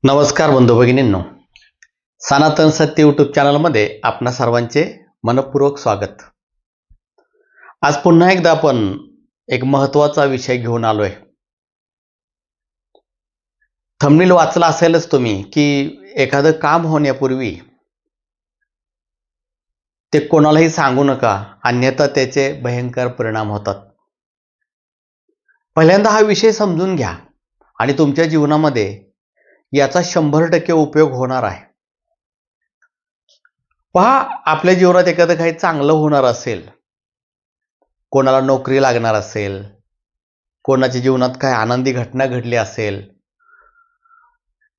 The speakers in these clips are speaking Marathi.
नमस्कार बंधू भगिनींनो, सनातन सत्य यूट्यूब चॅनलमध्ये आपणा सर्वांचे मनपूर्वक स्वागत. आज पुन्हा एकदा आपण एक महत्त्वाचा विषय घेऊन आलोय. थंबनेल वाचला असेलच तुम्ही की एखादं काम होण्यापूर्वी ते कोणालाही सांगू नका, अन्यथा त्याचे भयंकर परिणाम होतात. पहिल्यांदा हा विषय समजून घ्या आणि तुमच्या जीवनामध्ये याचा 100% उपयोग होणार आहे. पहा, आपल्या जीवनात एखादं काही चांगलं होणार असेल, कोणाला नोकरी लागणार असेल, कोणाच्या जीवनात काही आनंदी घटना घडली असेल,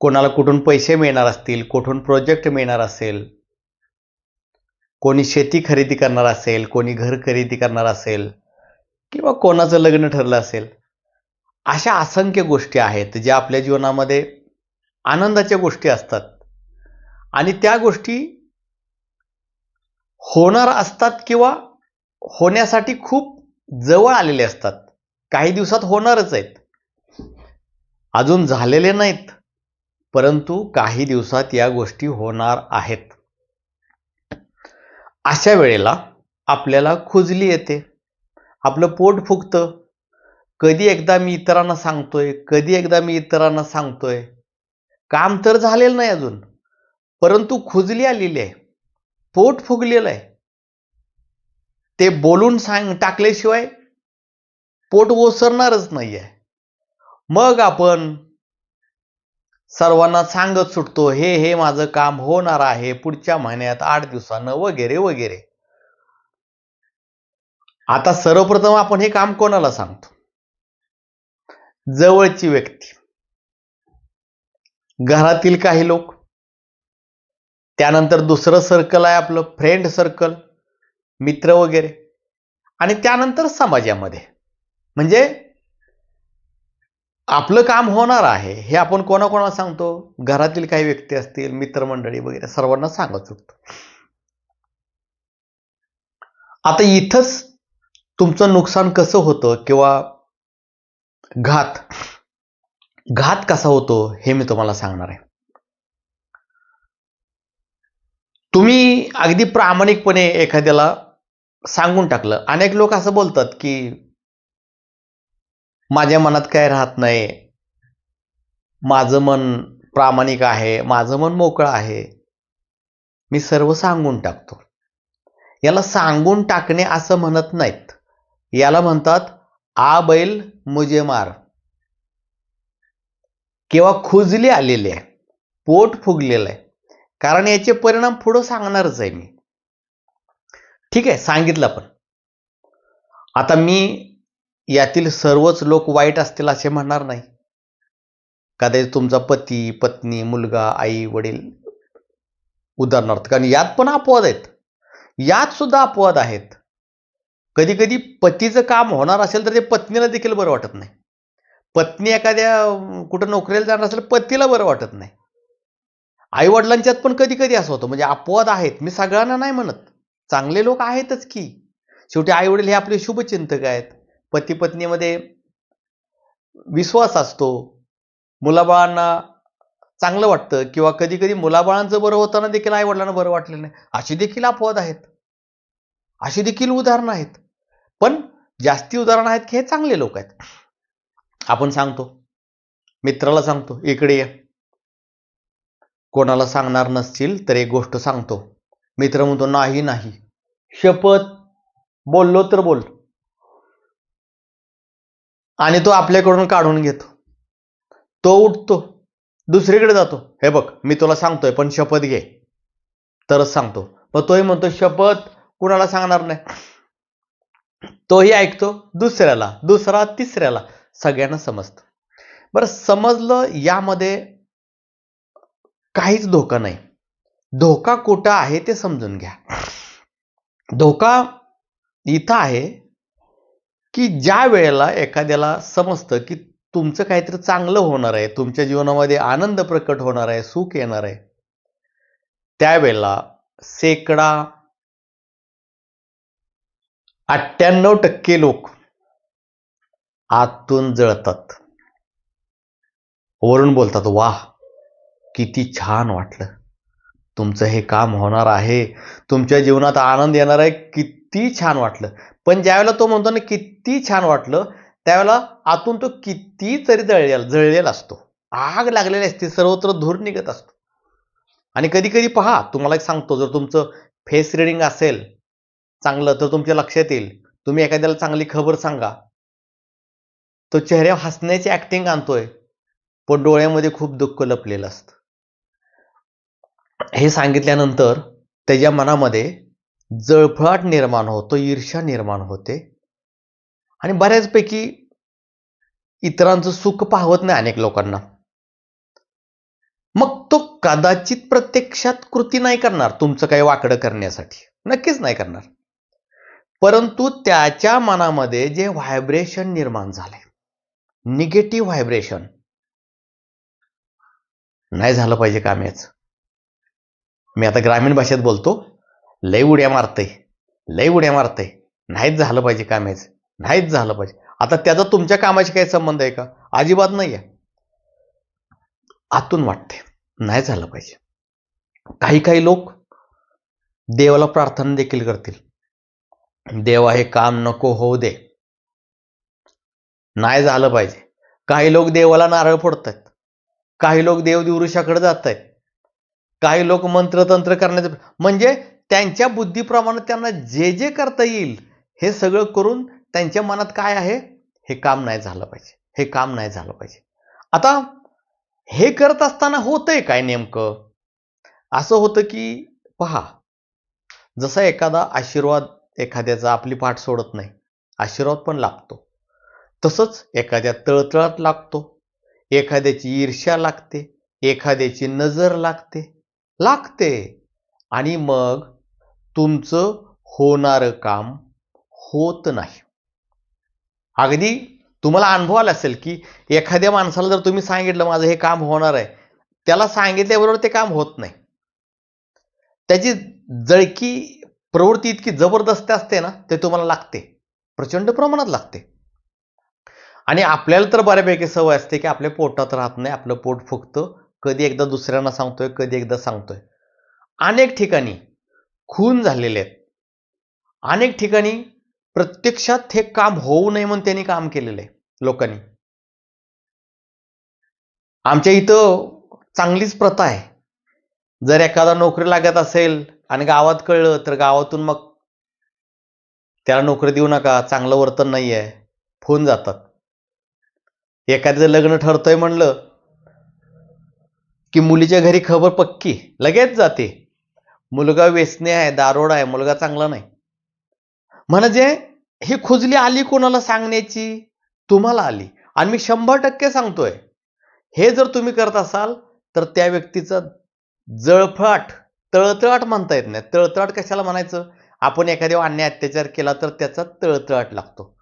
कोणाला कुठून पैसे मिळणार असतील, कुठून प्रोजेक्ट मिळणार असेल, कोणी शेती खरेदी करणार असेल, कोणी घर खरेदी करणार असेल किंवा कोणाचं लग्न ठरलं असेल, अशा असंख्य गोष्टी आहेत ज्या आपल्या जीवनामध्ये आनंदाच्या गोष्टी असतात आणि त्या गोष्टी होणार असतात किंवा होण्यासाठी खूप जवळ आलेले असतात. काही दिवसात होणारच आहेत, अजून झालेले नाहीत, परंतु काही दिवसात या गोष्टी होणार आहेत. अशा वेळेला आपल्याला खुजली येते, आपलं पोट फुगतं. कधी एकदा मी इतरांना सांगतोय, कधी एकदा मी इतरांना सांगतोय, काम तर झालेलं नाही अजून, परंतु खुजली आलेली आहे, पोट फुगलेलं आहे. ते बोलून टाकल्याशिवाय पोट ओसरणारच नाहीये. मग आपण सर्वांना सांगत सुटतो, हे माझं काम होणार आहे पुढच्या महिन्यात 8 दिवसानं वगैरे वगैरे. आता सर्वप्रथम आपण हे काम कोणाला सांगतो? जवळची व्यक्ती, घरातील काही लोक, त्यानंतर दुसरं सर्कल आहे आपलं फ्रेंड सर्कल, मित्र वगैरे, आणि त्यानंतर समाजामध्ये. म्हणजे आपलं काम होणार आहे हे आपण कोणाकोणाला सांगतो? घरातील काही व्यक्ती असतील, मित्रमंडळी वगैरे, सर्वांना सांगत सुटतो. आता इथंच तुमचं नुकसान कसं होतं किंवा घात कसा होतो हे मी तुम्हाला सांगणार आहे. तुम्ही अगदी प्रामाणिकपणे एखाद्याला सांगून टाकलं. अनेक लोक असं बोलतात की माझ्या मनात काय राहत नाही, माझं मन प्रामाणिक आहे, माझं मन मोकळं आहे, मी सर्व सांगून टाकतो. याला सांगून टाकणे असं म्हणत नाहीत, याला म्हणतात आ बैल मुझे मार. किंवा खुजली आलेली आहे, पोट फुगलेलं आहे, कारण याचे परिणाम पुढे सांगणारच आहे मी. ठीक आहे, सांगितलं. पण आता मी यातील सर्वच लोक वाईट असतील असे म्हणणार नाही. कदाचित तुमचा पती, पत्नी, मुलगा, आई, वडील, उदाहरणार्थ, कारण यात पण अपवाद आहेत, यात सुद्धा अपवाद आहेत. कधी कधी पतीचं काम होणार असेल तर ते पत्नीला देखील बरं वाटत नाही. पत्नी एखाद्या कुठं नोकरीला जाणार असेल, पतीला बरं वाटत नाही. आई वडिलांच्यात पण कधी कधी असं होतं. म्हणजे अपवाद आहेत, मी सगळ्यांना नाही म्हणत, चांगले लोक आहेतच की. शेवटी आई वडील हे आपले शुभचिंतक आहेत. पती पत्नीमध्ये विश्वास असतो, मुलाबाळांना चांगलं वाटतं, किंवा कधी कधी मुलाबाळांचं बरं होताना देखील आई वडिलांना बरं वाटलेलं नाही. अशी देखील अपवाद आहेत, अशी देखील उदाहरणं आहेत. पण जास्ती उदाहरणं आहेत की हे चांगले लोक आहेत. आपण सांगतो, मित्राला सांगतो इकडे ये, कोणाला सांगणार नसतील तर एक गोष्ट सांगतो. मित्र म्हणतो नाही नाही, शपथ, बोललो तर बोल, आणि तो आपल्याकडून काढून घेतो. तो उठतो, दुसरीकडे जातो, हे बघ मी तुला सांगतोय पण शपथ घे तरच सांगतो. मग तोही म्हणतो शपथ कुणाला सांगणार नाही. तोही ऐकतो, दुसऱ्याला, दुसरा तिसऱ्याला, सगळ्यांना समजतं. बरं, समजलं, यामध्ये काहीच धोका नाही. धोका कुठं आहे ते समजून घ्या. धोका इथं आहे की ज्या वेळेला एखाद्याला समजतं की तुमचं काहीतरी चांगलं होणार आहे, तुमच्या जीवनामध्ये आनंद प्रकट होणार आहे, सुख येणार आहे, त्यावेळेला शेकडा 98% लोक आतून जळतात, वरून बोलतात वाह किती छान वाटलं, तुमचं हे काम होणार आहे, तुमच्या जीवनात आनंद येणार आहे, किती छान वाटलं. पण ज्यावेळेला तो म्हणतो ना किती छान वाटलं, त्यावेळेला आतून तो किती तरी जळलेला असतो, आग लागलेली असते, सर्वत्र धूर निघत असतो. आणि कधी कधी पहा, तुम्हाला एक सांगतो, जर तुमचं फेस रिडिंग असेल चांगलं तर तुमच्या लक्षात येईल. तुम्ही एखाद्याला चांगली खबर सांगा, तो चेहऱ्यावर हसण्याची ऍक्टिंग आणतोय, पण डोळ्यामध्ये खूप दुःख लपलेलं असतं. हे सांगितल्यानंतर त्याच्या मनामध्ये जळफळाट निर्माण होतो, ईर्ष्या निर्माण होते आणि बऱ्याचपैकी इतरांचं सुख पाहवत नाही अनेक लोकांना. मग तो कदाचित प्रत्यक्षात कृती नाही करणार तुमचं काही वाकडं करण्यासाठी, नक्कीच नाही करणार. परंतु त्याच्या मनामध्ये जे व्हायब्रेशन निर्माण झाले, निगेटिव्ह व्हायब्रेशन, नाही झालं पाहिजे काम याचं. मी आता ग्रामीण भाषेत बोलतो, लय उड्या मारतय, लय उड्या मारतय, नाहीच झालं पाहिजे काम याचं, नाहीच झालं पाहिजे. आता त्याचा तुमच्या कामाशी काही संबंध आहे का? अजिबात नाही आहे. आतून वाटते नाही झालं पाहिजे. काही काही लोक देवाला प्रार्थना देखील करतील, देवा हे काम नको होऊ दे, नाही झालं पाहिजे. काही लोक देवाला नारळ फोडतात, काही लोक देवदिवृषाकडे जात आहेत, काही लोक मंत्रतंत्र करण्याचं, म्हणजे त्यांच्या बुद्धीप्रमाणे त्यांना जे जे करता येईल हे सगळं करून त्यांच्या मनात काय आहे, हे काम नाही झालं पाहिजे, हे काम नाही झालं पाहिजे. आता हे करत असताना होतंय काय नेमकं? असं होतं की पहा, जसा एखादा आशीर्वाद एखाद्याचा आपली पाठ सोडत नाही, आशीर्वाद पण लागतो, तसंच एखाद्या तळतळात लागतो, एखाद्याची ईर्ष्या लागते, एखाद्याची नजर लागते आणि मग तुमचं होणारं काम होत नाही. अगदी तुम्हाला अनुभव आला असेल की एखाद्या माणसाला जर तुम्ही सांगितलं माझं हे काम होणार आहे, त्याला सांगितल्याबरोबर ते काम होत नाही. त्याची जळकी प्रवृत्ती इतकी जबरदस्त असते ना, ते तुम्हाला लागते, प्रचंड प्रमाणात लागते. आणि आपल्याला तर बऱ्यापैकी सवय असते की आपल्या पोटात राहत नाही, आपलं पोट फुगतं, कधी एकदा दुसऱ्यांना सांगतोय, कधी एकदा सांगतोय. अनेक ठिकाणी खून झालेले आहेत, अनेक ठिकाणी प्रत्यक्षात हे काम होऊ नये म्हणून त्यांनी काम केलेलं आहे लोकांनी. आमच्या इथं चांगलीच प्रथा आहे, जर एखादा नोकरी लागत असेल आणि गावात कळलं तर गावातून मग त्याला नोकरी देऊ नका, चांगलं वर्तन नाही आहे, फोन जातात. एखाद्याचं लग्न ठरतंय म्हणलं की मुलीच्या घरी खबर पक्की लगेच जाते, मुलगा व्यसनी आहे, दारोडा आहे, मुलगा चांगला नाही. म्हणजे ही खुजली आली कोणाला सांगण्याची? तुम्हाला आली. आणि मी 100% सांगतोय, हे जर तुम्ही करत असाल तर त्या व्यक्तीचं जळफळाट, तळतळाट म्हणता येत नाही. तळतळाट कशाला म्हणायचं? आपण एखाद्यावर अन्याय अत्याचार केला तर त्याचा तळतळाट लागतो,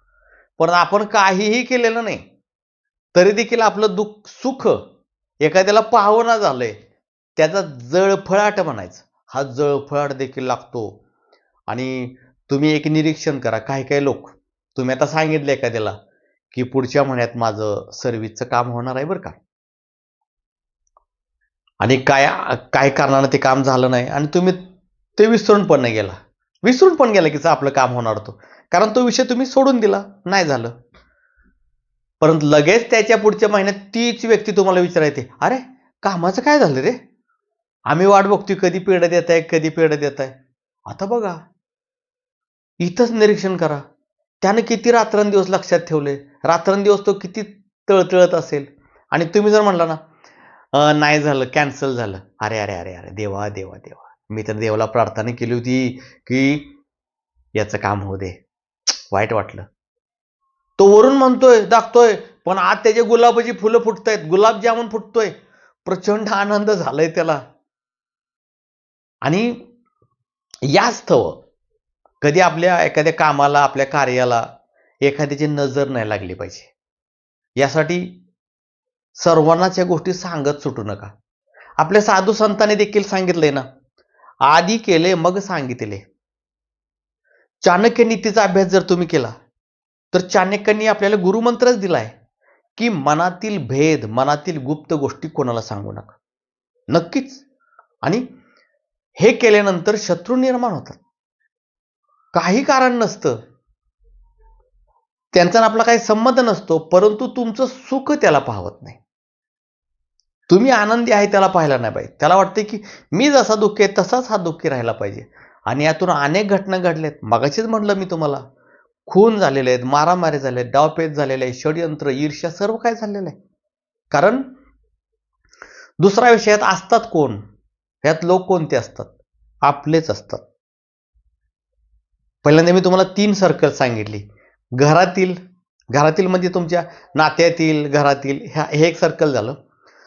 पण आपण काहीही केलेलं नाही तरी देखील आपलं दुःख सुख एखाद्याला पाहवना झालंय, त्याचा जळफळाट म्हणायचं. हा जळफळाट देखील लागतो. आणि तुम्ही एक निरीक्षण करा, काही काही लोक, तुम्ही आता सांगितलं एखाद्याला की पुढच्या महिन्यात माझं सर्व्हिसचं काम होणार आहे बरं का, आणि काय काय कारणानं ते काम झालं नाही आणि तुम्ही ते विसरून पण नाही गेला, विसरून पण गेला की आपलं काम होणार होतं, कारण तो विषय तुम्ही सोडून दिला, नाही झालं. परंतु लगेच त्याच्या पुढच्या महिन्यात तीच व्यक्ती तुम्हाला विचारायते, अरे कामाचं काय झालं रे, आम्ही वाट बघतोय, कधी पेढं देत आहे, कधी पेढं देत आहे. आता बघा, इथंच निरीक्षण करा, त्यानं किती रात्रंदिवस लक्षात ठेवले, रात्रंदिवस तो किती तळतळत असेल. आणि तुम्ही जर म्हणला ना नाही झालं, कॅन्सल झालं, अरे अरे अरे अरे देवा देवा देवा, मी तर देवाला प्रार्थना केली होती की याचं काम होऊ दे, वाईट वाटलं. तो वरून म्हणतोय, दाखतोय, पण आज त्याचे गुलाबाची फुलं फुटतायत, गुलाबजामुन फुटतोय, प्रचंड आनंद झालाय त्याला. आणि यास्तव कधी आपल्या एखाद्या कामाला, आपल्या कार्याला एखाद्याची नजर नाही लागली पाहिजे, यासाठी सर्वांनाच या गोष्टी सांगत सुटू नका. आपल्या साधू संतांनी देखील सांगितलंय ना, आधी केले मग सांगितले. चाणक्य नीतीचा अभ्यास जर तुम्ही केला तर चाणक्यांनी आपल्याला गुरुमंत्रच दिलाय की मनातील भेद, मनातील गुप्त गोष्टी कोणाला सांगू नका. नक्कीच. आणि हे केल्यानंतर शत्रू निर्माण होतात. काही कारण नसतं, त्यांचा आणि आपला काही संबंध नसतो, परंतु तुमचं सुख त्याला पाहत नाही. तुम्ही आनंदी आहे त्याला पाहायला नाही पाहिजे. त्याला वाटते की मी जसा दुःखी आहे तसाच हा दुःखी राहायला पाहिजे. आणि यातून अनेक घटना घडल्यात. मगाशीच म्हटलं मी तुम्हाला, खून झालेले आहेत, मारामारी झाले, डावपेच झालेले आहे, षडयंत्र, ईर्ष्या सर्व काय झालेलं आहे. कारण दुसऱ्या विषयात असतात कोण? ह्यात लोक कोणते असतात? आपलेच असतात. पहिल्यांदा मी तुम्हाला 3 सर्कल सांगितली. घरातील म्हणजे तुमच्या नात्यातील, घरातील हे एक सर्कल झालं.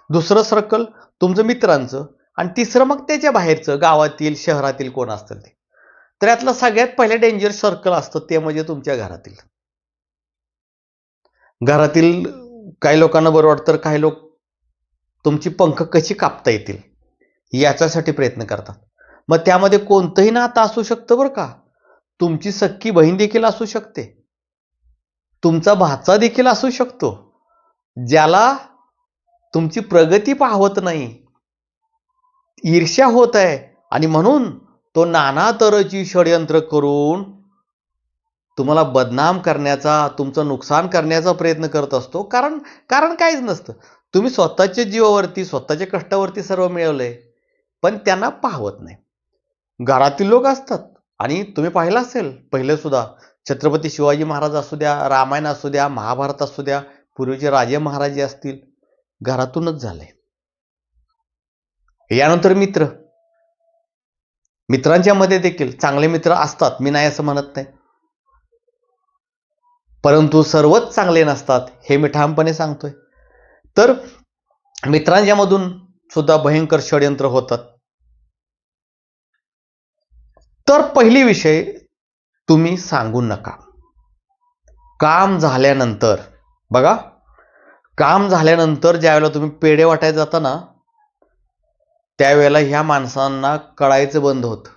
दुसरं सर्कल तुमचं मित्रांचं, आणि तिसरं मग त्याच्या बाहेरचं, गावातील, शहरातील कोण असतं ते. तर यातलं सगळ्यात पहिले डेंजर सर्कल असतं ते म्हणजे तुमच्या घरातील. घरातील काही लोकांना बरं वाटतं, तर काही लोक तुमची पंख कशी कापता येतील याच्यासाठी प्रयत्न करतात. मग त्यामध्ये कोणतंही नातं असू शकतं बरं का. तुमची सख्खी बहीण देखील असू शकते, तुमचा भाचा देखील असू शकतो, ज्याला तुमची प्रगती पाहवत नाही, ईर्ष्या होत आहे, आणि म्हणून तो नाना तऱ्हेची षडयंत्र करून तुम्हाला बदनाम करण्याचा, तुमचं नुकसान करण्याचा प्रयत्न करत असतो. कारण काहीच नसतं. तुम्ही स्वतःच्या जीवावरती, स्वतःच्या कष्टावरती सर्व मिळवलंय, पण त्यांना पाहवत नाही. घरातील लोक असतात. आणि तुम्ही पाहिलं असेल पहिले सुद्धा, छत्रपती शिवाजी महाराज असू द्या, रामायण असू द्या, महाभारत असू द्या, पूर्वीचे राजे महाराजे असतील, घरातूनच झाले. यानंतर मित्रांच्या मध्ये देखील चांगले मित्र असतात, मी नाही असं म्हणत नाही, परंतु सर्वच चांगले नसतात, हे मी ठामपणे सांगतोय. तर मित्रांच्या मधून सुद्धा भयंकर षडयंत्र होतात. तर पहिली विषय तुम्ही सांगू नका. काम झाल्यानंतर बघा, काम झाल्यानंतर ज्यावेळेला तुम्ही पेढे वाटायला जाता ना, त्यावेळेला ह्या माणसांना कळायचं बंद होतं.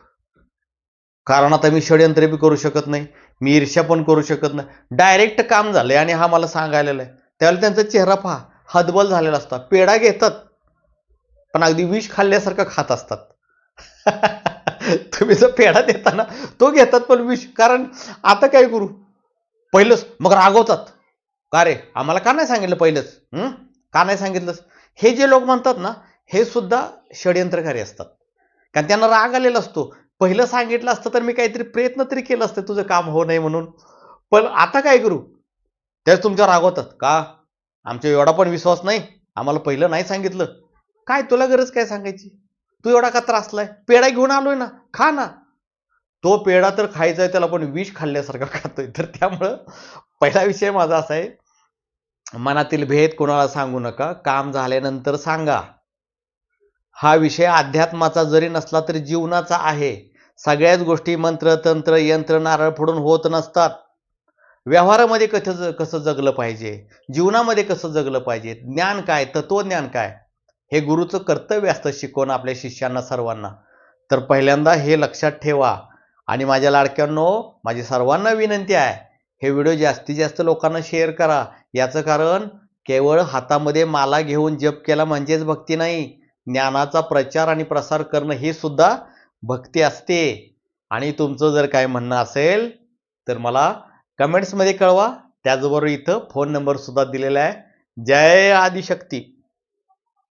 कारण आता मी षडयंत्र बी करू शकत नाही, मी ईर्ष्या पण करू शकत नाही. डायरेक्ट काम झालंय आणि हा मला सांगायला आहे. त्यावेळेला त्यांचा चेहरा पहा, हतबल झालेला असतात. पेढा घेतात, पण अगदी विष खाल्ल्यासारखं खात असतात. तुम्ही जो पेढा देता ना, तो घेतात पण विष. कारण आता काय करू, पहिलंच मग रागवतात. का रे, आम्हाला का नाही सांगितलं पहिलंच, का नाही सांगितलंस? हे जे लोक म्हणतात ना, हे सुद्धा षडयंत्रकारी असतात. कारण त्यांना राग आलेला असतो. पहिलं सांगितलं असतं तर मी काहीतरी प्रयत्न तरी केलं असतं तुझं काम हो नाही म्हणून, पण आता काय करू? त्याच तुमच्या रागवतात. का आमच्या एवढा पण विश्वास नाही, आम्हाला पहिलं नाही सांगितलं? काय तुला गरज काय सांगायची? तू एवढा का त्रासलाय? पेढा घेऊन आलोय ना, खा ना. तो पेढा तर खायचा आहे त्याला, पण विष खाल्ल्यासारखा खातोय. तर त्यामुळं पहिला विषय माझा असा आहे, मनातील भेद कोणाला सांगू नका, काम झाल्यानंतर सांगा. हा विषय अध्यात्माचा जरी नसला तरी जीवनाचा आहे. सगळ्याच गोष्टी मंत्र, तंत्र, यंत्र, नारळ फोडून होत नसतात. व्यवहारामध्ये कसं जगलं पाहिजे, जीवनामध्ये कसं जगलं पाहिजे, ज्ञान काय, तत्वज्ञान काय, हे गुरुचं कर्तव्य असतं शिकवणं आपल्या शिष्यांना सर्वांना. तर पहिल्यांदा हे लक्षात ठेवा. आणि माझ्या लाडक्यांनो, माझी सर्वांना विनंती आहे, हे व्हिडिओ जास्तीत जास्त लोकांना शेअर करा. याचं कारण केवळ हातामध्ये माला घेऊन जप केला म्हणजेच भक्ती नाही. ज्ञानाचा प्रचार आणि प्रसार करणं हे सुद्धा भक्ती असते. आणि तुमचं जर काय म्हणणं असेल तर मला कमेंट्समध्ये कळवा. त्याचबरोबर इथं फोन नंबर सुद्धा दिलेला आहे. जय आदिशक्ती.